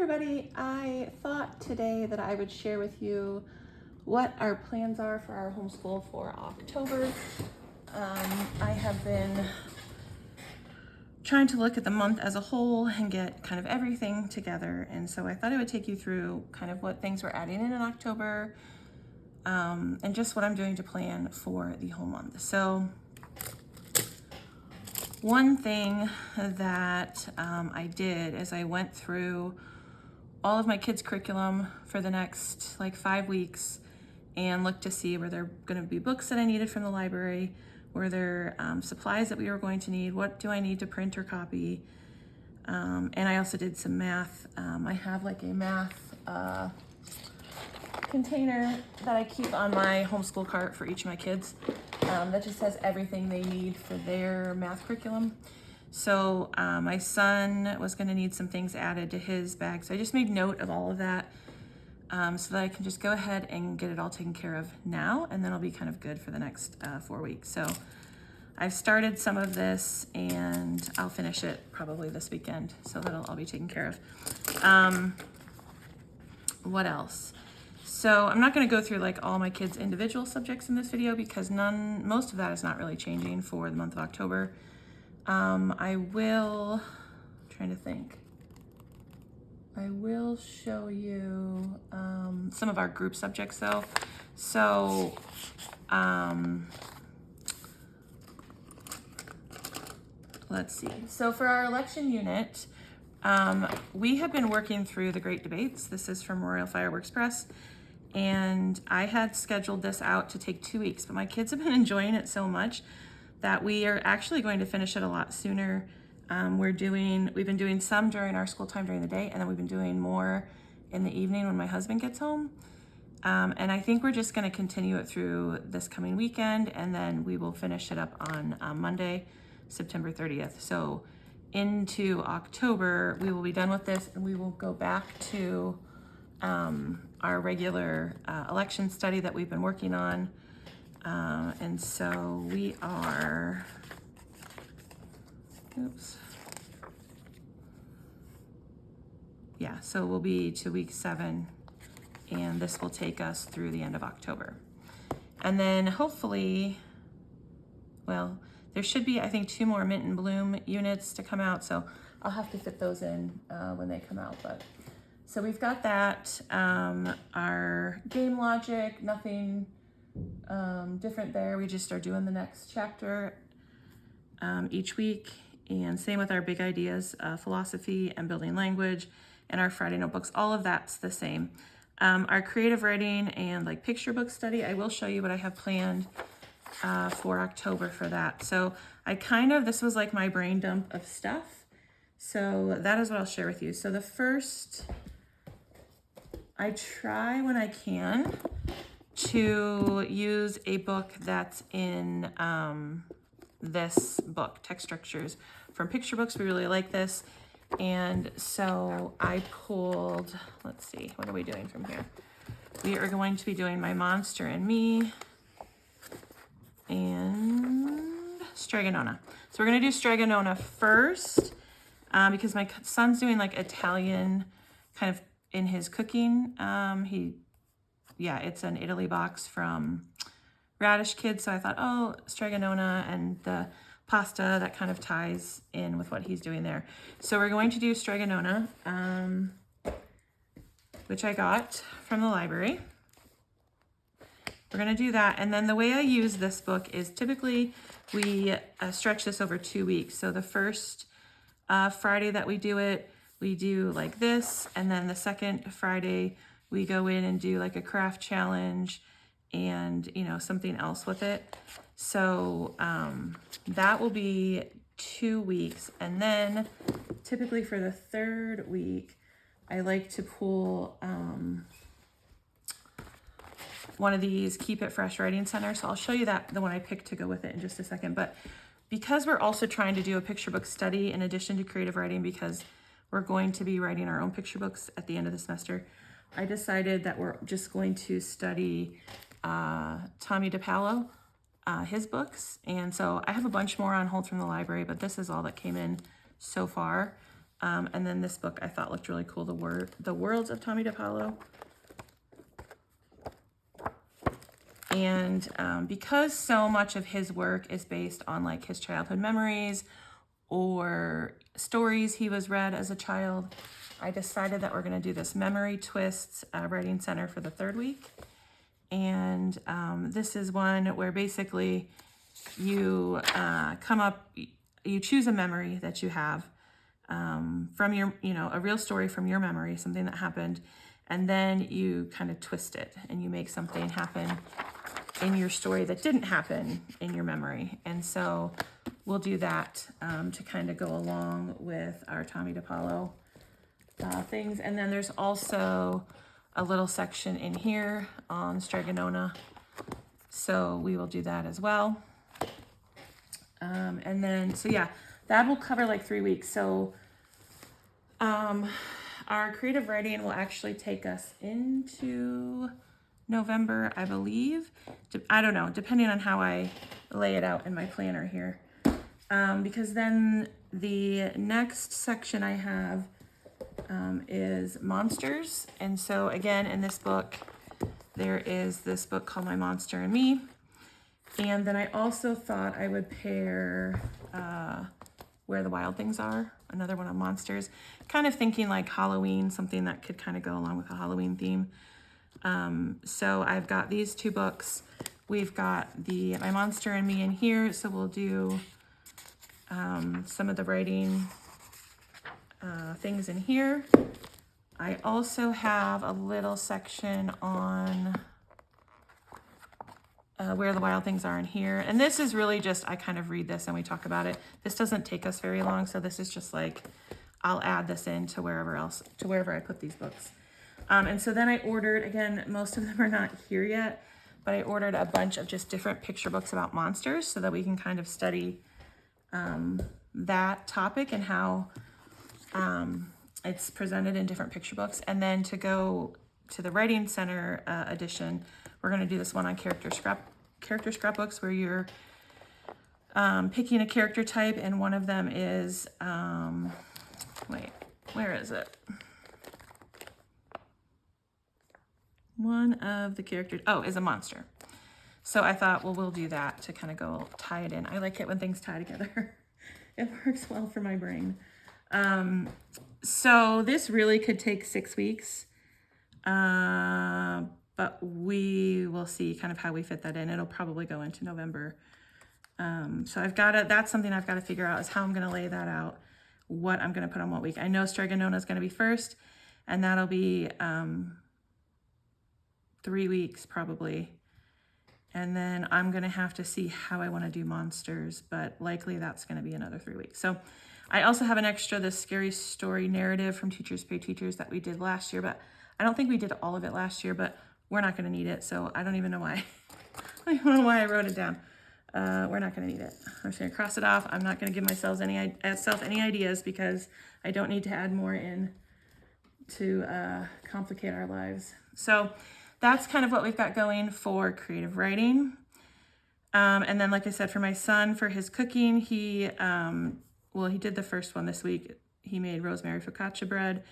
everybody, I thought today that I would share with you what our plans are for our homeschool for October. I have been trying to look at the month as a whole and get kind of everything together, and so I thought I would take you through kind of what things we're adding in October, and just what I'm doing to plan for the whole month. So one thing that I did is I went through all of my kids' curriculum for the next 5 weeks and looked to see were there going to be books that I needed from the library, were there supplies that we were going to need, what do I need to print or copy, and I also did some math. I have a math container that I keep on my homeschool cart for each of my kids that just has everything they need for their math curriculum. So my son was going to need some things added to his bag, so I just made note of all of that so that I can just go ahead and get it all taken care of now, and then I'll be kind of good for the next 4 weeks. So I've started some of this and I'll finish it probably this weekend, so that'll all be taken care of. What else? So I'm not going to go through all my kids' individual subjects in this video because most of that is not really changing for the month of October. I will show you some of our group subjects though. So let's see. So for our election unit, we have been working through the Great Debates. This is from Royal Fireworks Press. And I had scheduled this out to take 2 weeks, but my kids have been enjoying it so much that we are actually going to finish it a lot sooner. We've been doing some during our school time during the day, and then we've been doing more in the evening when my husband gets home. And I think we're just going to continue it through this coming weekend, and then we will finish it up on Monday, September 30th. So into October, we will be done with this, and we will go back to our regular election study that we've been working on. And so we are, so we'll be to week 7, and this will take us through the end of October. And then hopefully, there should be, I think, 2 more Mint and Bloom units to come out, so I'll have to fit those in when they come out. But so we've got that. Our game logic, nothing different there. We just are doing the next chapter each week, and same with our big ideas, philosophy and building language, and our Friday notebooks. All of that's the same. Our creative writing and picture book study, I will show you what I have planned for October for that. So this was my brain dump of stuff. So that is what I'll share with you. So the first, I try when I can to use a book that's in this book, Text Structures from Picture Books. We really like this. And so I pulled, let's see, what are we doing from here? We are going to be doing My Monster and Me and Stregonona. So we're going to do Stregonona first because my son's doing Italian kind of in his cooking. It's an Italy box from Radish Kids, so I thought, Stregonona and the pasta, that kind of ties in with what he's doing there. So we're going to do Stregonona, which I got from the library. We're going to do that, and then the way I use this book is typically we stretch this over 2 weeks. So the first Friday that we do it, we do like this, and then the second Friday we go in and do a craft challenge and something else with it. So that will be 2 weeks, and then typically for the 3rd week I like to pull one of these Keep It Fresh Writing Center. So I'll show you the one I picked to go with it in just a second. But because we're also trying to do a picture book study in addition to creative writing, because we're going to be writing our own picture books at the end of the semester, I decided that we're just going to study Tommy DePaolo, his books. And so I have a bunch more on hold from the library, but this is all that came in so far. And then this book I thought looked really cool, The Worlds of Tommy DePaulo. And because so much of his work is based on like his childhood memories or stories he was read as a child, I decided that we're going to do this Memory Twists Writing Center for the 3rd week. And this is one where basically you you choose a memory that you have from your, a real story from your memory, something that happened, and then you kind of twist it and you make something happen in your story that didn't happen in your memory. And so we'll do that to kind of go along with our Tommy DePaulo things. And then there's also a little section in here on Stregonona. So we will do that as well. And then, so yeah, that will cover like 3 weeks. So our creative writing will actually take us into November, I believe. I don't know, depending on how I lay it out in my planner here. Because then the next section I have is monsters. And so again, in this book, there is this book called My Monster and Me. And then I also thought I would pair Where the Wild Things Are, another one on monsters, kind of thinking like Halloween, something that could kind of go along with a Halloween theme. So I've got these 2 books. We've got the My Monster and Me in here, so we'll do some of the writing things in here. I also have a little section on Where the Wild Things Are in here. And this is really just, I kind of read this and we talk about it. This doesn't take us very long, so this is just like, I'll add this in to wherever I put these books. And so then I ordered, again, most of them are not here yet, but I ordered a bunch of just different picture books about monsters so that we can kind of study that topic and how it's presented in different picture books. And then to go to the Writing Center edition, we're going to do this one on character scrapbooks where you're picking a character type, and one of them is, wait, where is it? One of the characters, is a monster. So I thought, well, we'll do that to kind of go tie it in. I like it when things tie together. It works well for my brain. So this really could take 6 weeks, but we will see kind of how we fit that in. It'll probably go into November. So that's something I've got to figure out, is how I'm going to lay that out, what I'm going to put on what week. I know Stregonona is going to be first, and that'll be 3 weeks probably. And then I'm going to have to see how I want to do monsters, but likely that's going to be another 3 weeks. So I also have an extra, the scary story narrative from Teachers Pay Teachers that we did last year, but I don't think we did all of it last year, but we're not going to need it. So I don't even know why. I don't know why I wrote it down. We're not going to need it. I'm just going to cross it off. I'm not going to give myself any ideas because I don't need to add more in to complicate our lives. So that's kind of what we've got going for creative writing. And then, like I said, for my son, for his cooking, he did the first one this week. He made rosemary focaccia bread.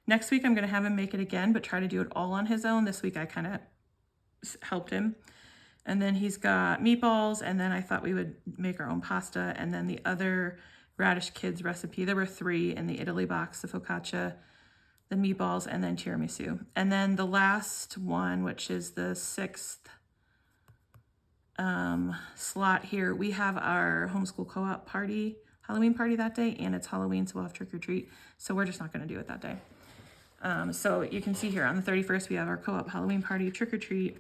Next week, I'm going to have him make it again, but try to do it all on his own. This week, I kind of helped him. And then he's got meatballs, and then I thought we would make our own pasta. And then the other Radish Kids recipe, there were 3 in the Italy box, the focaccia, the meatballs, and then tiramisu. And then the last one, which is the 6th slot here, we have our homeschool co-op party, Halloween party that day, and it's Halloween, so we'll have trick or treat. So we're just not going to do it that day. So you can see here on the 31st, we have our co-op Halloween party, trick or treat.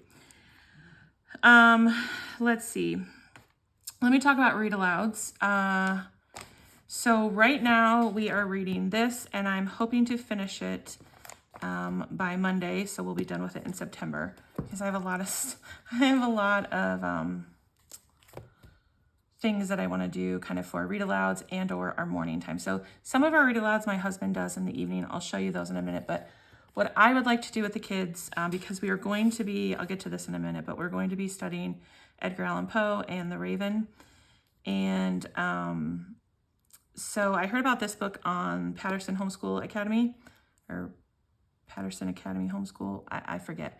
Let's see. Let me talk about read alouds. So right now we are reading this, and I'm hoping to finish it by Monday, so we'll be done with it in September, because I have a lot of things that I want to do kind of for read alouds and or our morning time. So some of our read alouds my husband does in the evening. I'll show you those in a minute, but what I would like to do with the kids, because we are going to be, I'll get to this in a minute, but we're going to be studying Edgar Allan Poe and The Raven. And So I heard about this book on Patterson Homeschool Academy, or Patterson Academy Homeschool, I forget.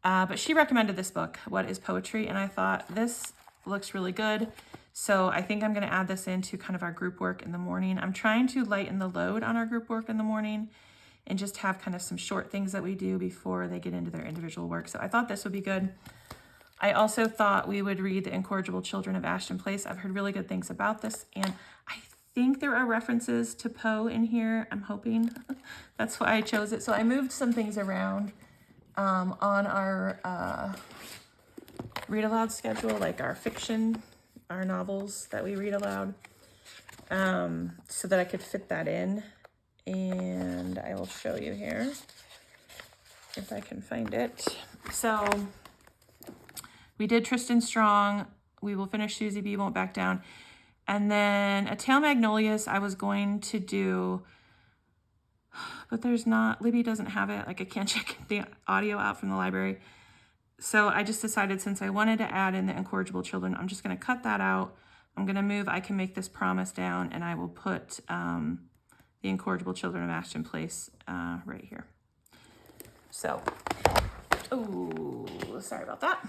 But she recommended this book, What is Poetry? And I thought, this looks really good. So I think I'm going to add this into kind of our group work in the morning. I'm trying to lighten the load on our group work in the morning and just have kind of some short things that we do before they get into their individual work. So I thought this would be good. I also thought we would read The Incorrigible Children of Ashton Place. I've heard really good things about this, and I think there are references to Poe in here. I'm hoping. That's why I chose it. So I moved some things around on our read aloud schedule, like our fiction, our novels that we read aloud, so that I could fit that in. And I will show you here if I can find it. So we did Tristan Strong. We will finish Susie B. Won't Back Down. And then A Tale Magnolias I was going to do, but there's not, Libby doesn't have it. Like I can't check the audio out from the library. So I just decided, since I wanted to add in The Incorrigible Children, I'm just going to cut that out. I'm going to move I Can Make This Promise down, and I will put The Incorrigible Children of Ashton Place right here. So, oh, sorry about that.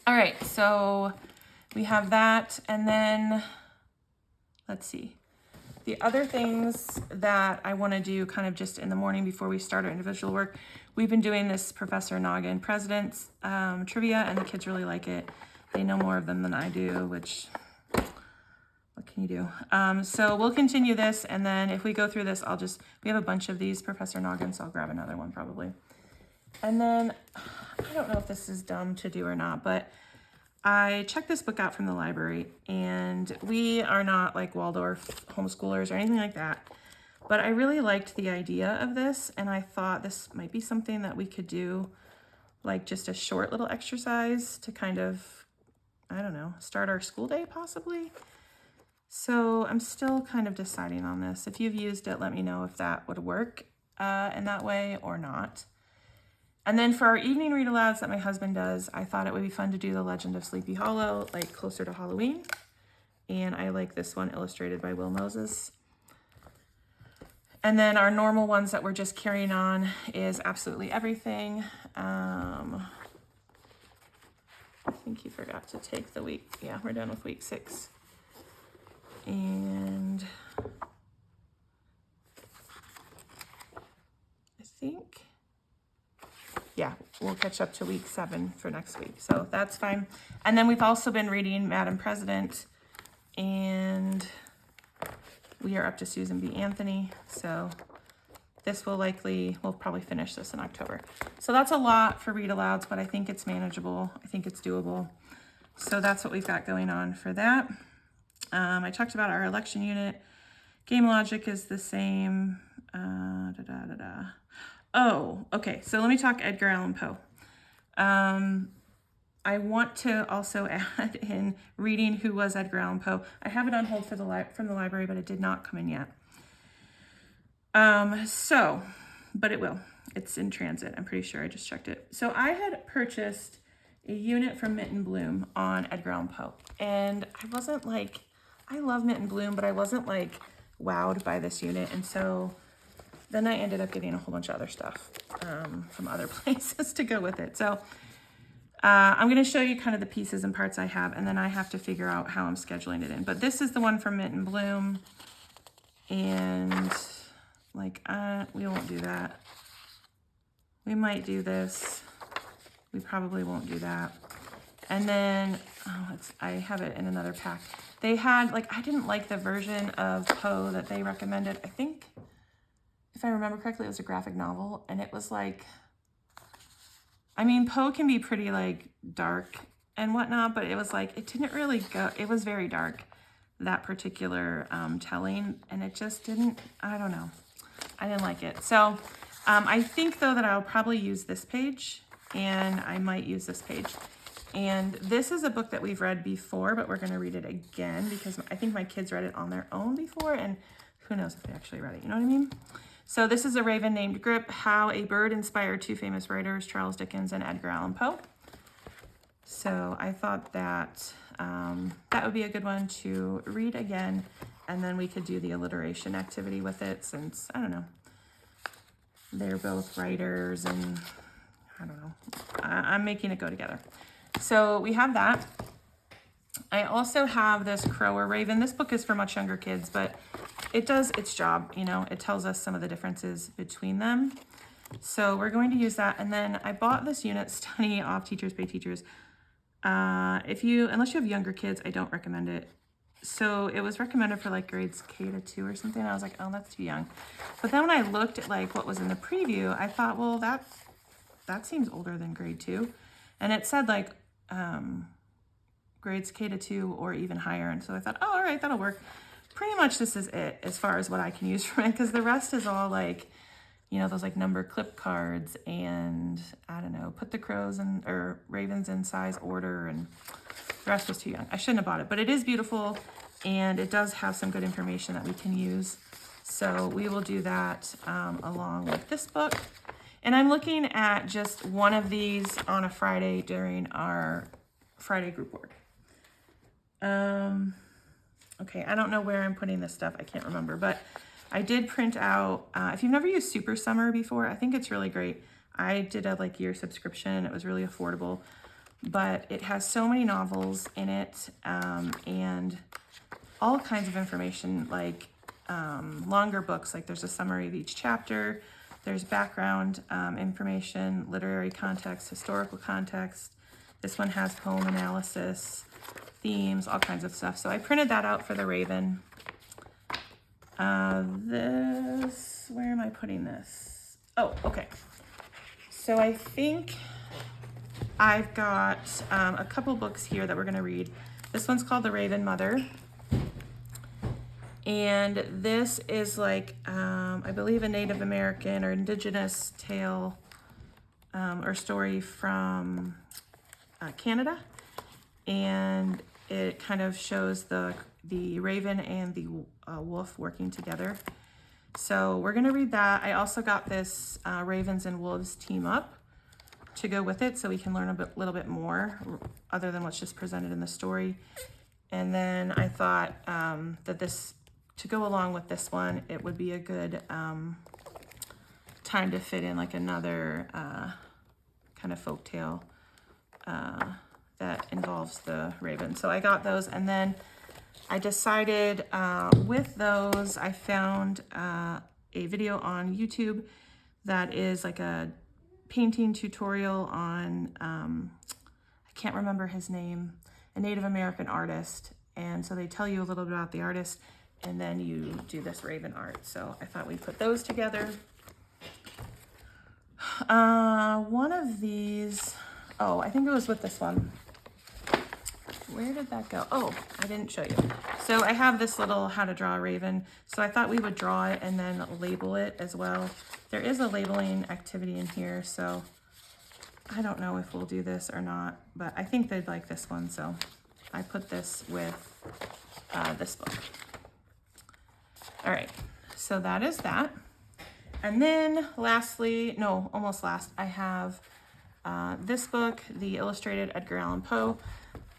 All right, so we have that, and then let's see. The other things that I want to do kind of just in the morning before we start our individual work, we've been doing this Professor Noggin Presidents trivia, and the kids really like it. They know more of them than I do, which, what can you do? So we'll continue this, and then if we go through this, we have a bunch of these Professor Noggin, so I'll grab another one probably. And then, I don't know if this is dumb to do or not, but I checked this book out from the library, and we are not like Waldorf homeschoolers or anything like that, but I really liked the idea of this, and I thought this might be something that we could do, like just a short little exercise to kind of, I don't know, start our school day possibly. So I'm still kind of deciding on this. If you've used it, let me know if that would work in that way or not. And then for our evening read alouds that my husband does, I thought it would be fun to do The Legend of Sleepy Hollow, like closer to Halloween. And I like this one illustrated by Will Moses. And then our normal ones that we're just carrying on is Absolutely Everything. I think he forgot to take the week. Yeah, we're done with week 6. And I think, yeah, we'll catch up to week 7 for next week. So that's fine. And then we've also been reading Madam President, and we are up to Susan B. Anthony. So this we'll probably finish this in October. So that's a lot for read alouds, but I think it's manageable. I think it's doable. So that's what we've got going on for that. I talked about our election unit. Game logic is the same. Oh, okay. So let me talk Edgar Allan Poe. I want to also add in reading Who Was Edgar Allan Poe. I have it on hold for from the library, but it did not come in yet. But it will. It's in transit. I'm pretty sure I just checked it. So I had purchased a unit from Mint and Bloom on Edgar Allan Poe, and I wasn't like, I love Mint and Bloom, but I wasn't like wowed by this unit, and so then I ended up getting a whole bunch of other stuff from other places to go with it. So I'm going to show you kind of the pieces and parts I have, and then I have to figure out how I'm scheduling it in. But this is the one from Mint and Bloom, and like, we won't do that. We might do this. We probably won't do that. And then, I have it in another pack. They had, like, I didn't like the version of Poe that they recommended. I think, if I remember correctly, it was a graphic novel, and it was like, I mean, Poe can be pretty like dark and whatnot, but it was like, it didn't really go, it was very dark, that particular telling, and it just didn't, I don't know. I didn't like it. So I think though that I'll probably use this page, and I might use this page. And this is a book that we've read before, but we're going to read it again because I think my kids read it on their own before, and who knows if they actually read it, you know what I mean? So this is A Raven Named Grip, How a Bird Inspired 2 Famous Writers, Charles Dickens and Edgar Allan Poe. So I thought that that would be a good one to read again and then we could do the alliteration activity with it since, I don't know, they're both writers and I don't know. I'm making it go together. So we have that. I also have this Crow or Raven. This book is for much younger kids, but it does its job. You know, it tells us some of the differences between them. So we're going to use that. And then I bought this unit study off Teachers Pay Teachers. Unless you have younger kids, I don't recommend it. So it was recommended for like grades K to 2 or something. I was like, oh, that's too young. But then when I looked at like what was in the preview, I thought, well, that seems older than grade 2. And it said like grades K to 2 or even higher. And so I thought, oh, all right, that'll work. Pretty much this is it as far as what I can use from it, because the rest is all like, you know, those like number clip cards and I don't know, put the crows or ravens in size order, and the rest was too young. I shouldn't have bought it, but it is beautiful and it does have some good information that we can use. So we will do that along with this book. And I'm looking at just one of these on a Friday during our Friday group work. Okay, I don't know where I'm putting this stuff. I can't remember, but I did print out, if you've never used Super Summer before, I think it's really great. I did a like year subscription. It was really affordable, but it has so many novels in it and all kinds of information, like longer books, like there's a summary of each chapter. There's background information, literary context, historical context. This one has poem analysis, themes, all kinds of stuff. So I printed that out for the Raven. Where am I putting this? Oh, okay. So I think I've got a couple books here that we're going to read. This one's called The Raven Mother. And this is like, I believe, a Native American or indigenous tale or story from Canada. And it kind of shows the raven and the wolf working together. So we're going to read that. I also got this Ravens and Wolves Team Up to go with it so we can learn a little bit more other than what's just presented in the story. And then I thought that to go along with this one, it would be a good time to fit in like another kind of folktale that involves the raven. So I got those, and then I decided with those, I found a video on YouTube that is like a painting tutorial on, I can't remember his name, a Native American artist. And so they tell you a little bit about the artist, and then you do this raven art. So I thought we'd put those together. One of these, oh, I think it was with this one. Where did that go? Oh, I didn't show you. So I have this little how to draw a raven. So I thought we would draw it and then label it as well. There is a labeling activity in here, so I don't know if we'll do this or not, but I think they'd like this one. So I put this with this book. All right, so that is that. And then lastly, no, almost last, I have this book, the illustrated Edgar Allan Poe.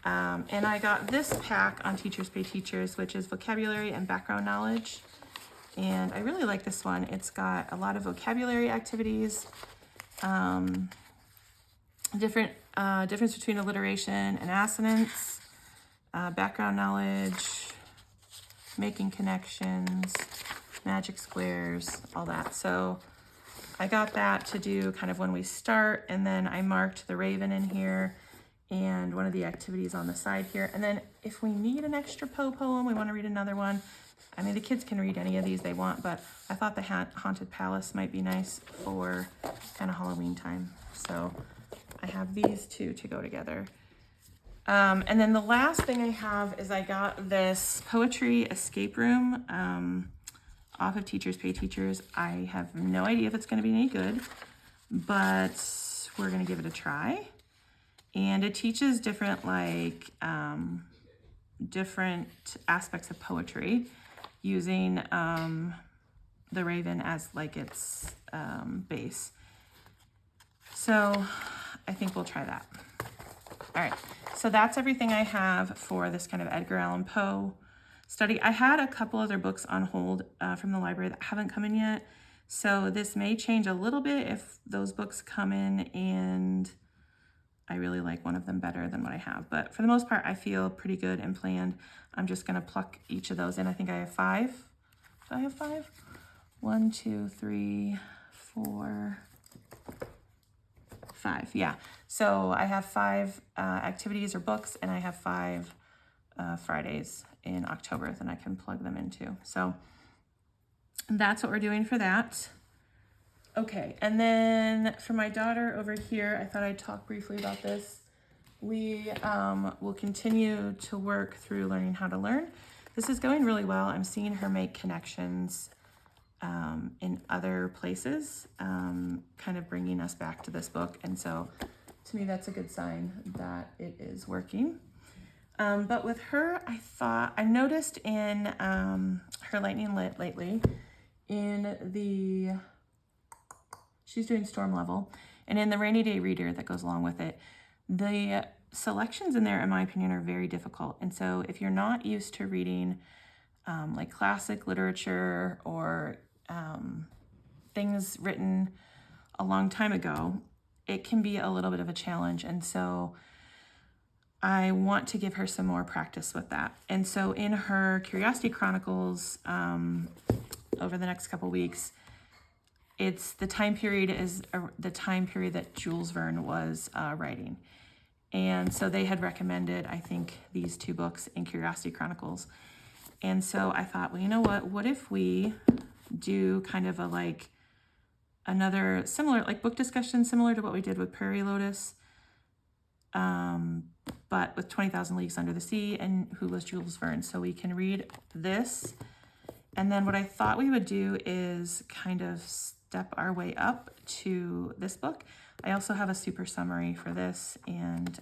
And I got this pack on Teachers Pay Teachers, which is vocabulary and background knowledge. And I really like this one. It's got a lot of vocabulary activities, difference between alliteration and assonance, background knowledge, making connections, magic squares, all that. So I got that to do kind of when we start, and then I marked the raven in here and one of the activities on the side here. And then if we need an extra Poe poem, we want to read another one. I mean, the kids can read any of these they want, but I thought the Haunted Palace might be nice for kind of Halloween time. So I have these two to go together. And then the last thing I have is I got this poetry escape room off of Teachers Pay Teachers. I have no idea if it's going to be any good, but we're going to give it a try. And it teaches different different aspects of poetry using the raven as like its base. So I think we'll try that. All right, so that's everything I have for this kind of Edgar Allan Poe study. I had a couple other books on hold from the library that haven't come in yet. So this may change a little bit if those books come in and I really like one of them better than what I have. But for the most part, I feel pretty good and planned. I'm just going to pluck each of those in. I think I have 5. Do I have 5? 1, 2, 3, 4, 5. Yeah. So I have 5 activities or books, and I have 5 Fridays in October that I can plug them into. So that's what we're doing for that. Okay, and then for my daughter over here, I thought I'd talk briefly about this. We will continue to work through learning how to learn. This is going really well. I'm seeing her make connections in other places, kind of bringing us back to this book. And so to me, that's a good sign that it is working. But with her, I noticed in her Lightning Lit lately, she's doing Storm Level, and in the Rainy Day Reader that goes along with it, the selections in there, in my opinion, are very difficult. And so if you're not used to reading like classic literature or things written a long time ago, it can be a little bit of a challenge. And so I want to give her some more practice with that. And so in her Curiosity Chronicles over the next couple weeks, it's the time period is the time period that Jules Verne was writing. And so they had recommended, I think, these 2 books in Curiosity Chronicles. And so I thought, well, you know what if we do kind of another similar, like book discussion, similar to what we did with Prairie Lotus, but with 20,000 Leagues Under the Sea and Who Was Jules Verne. So we can read this. And then what I thought we would do is kind of step our way up to this book. I also have a super summary for this, and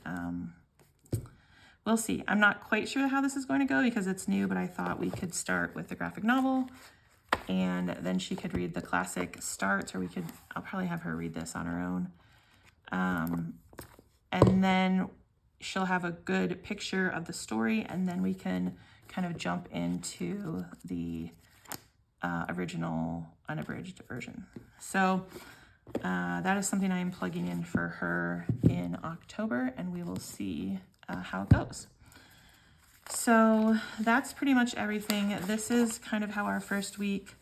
we'll see. I'm not quite sure how this is going to go because it's new, but I thought we could start with the graphic novel, and then she could read the classic starts, or I'll probably have her read this on her own. And then she'll have a good picture of the story, and then we can kind of jump into the original unabridged version. So that is something I am plugging in for her in October, and we will see how it goes. So that's pretty much everything. This is kind of how our first week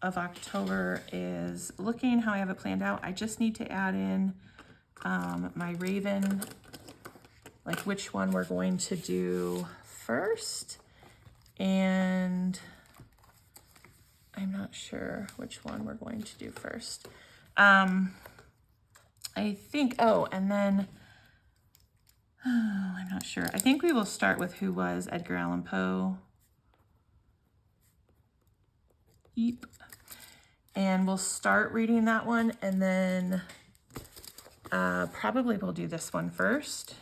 of October is looking, how I have it planned out. I just need to add in my Raven, like which one we're going to do first, and I'm not sure which one we're going to do first. I think, and then, I'm not sure. I think we will start with Who Was Edgar Allan Poe. Yep. And we'll start reading that one, and then probably we'll do this one first.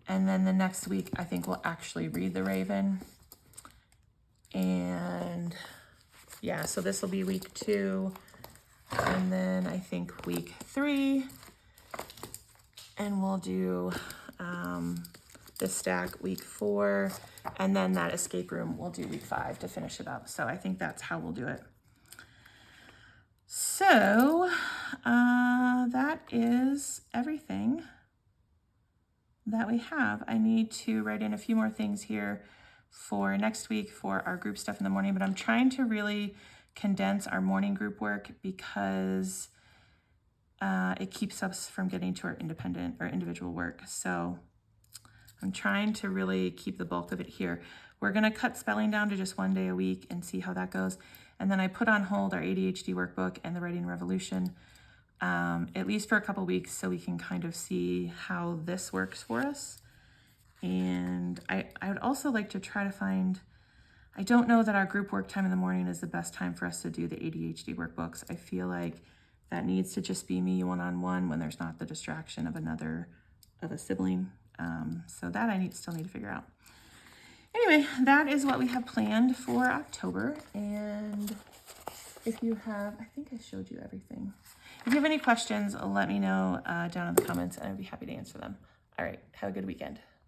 And then the next week, I think we'll actually read The Raven. And yeah, so this will be week 2. And then I think week 3. And we'll do this stack week 4. And then that escape room we'll do week 5 to finish it up. So I think that's how we'll do it. So that is everything that we have. I need to write in a few more things here for next week for our group stuff in the morning, but I'm trying to really condense our morning group work because it keeps us from getting to our independent or individual work. So I'm trying to really keep the bulk of it here. We're going to cut spelling down to just 1 day a week and see how that goes. And then I put on hold our ADHD workbook and the Writing Revolution, at least for a couple weeks, so we can kind of see how this works for us. And I would also like to try to find, I don't know that our group work time in the morning is the best time for us to do the ADHD workbooks. I feel like that needs to just be me one-on-one when there's not the distraction of a sibling. So that I still need to figure out. Anyway, that is what we have planned for October, and if you have, I think I showed you everything. If you have any questions, let me know down in the comments and I'd be happy to answer them. All right, have a good weekend.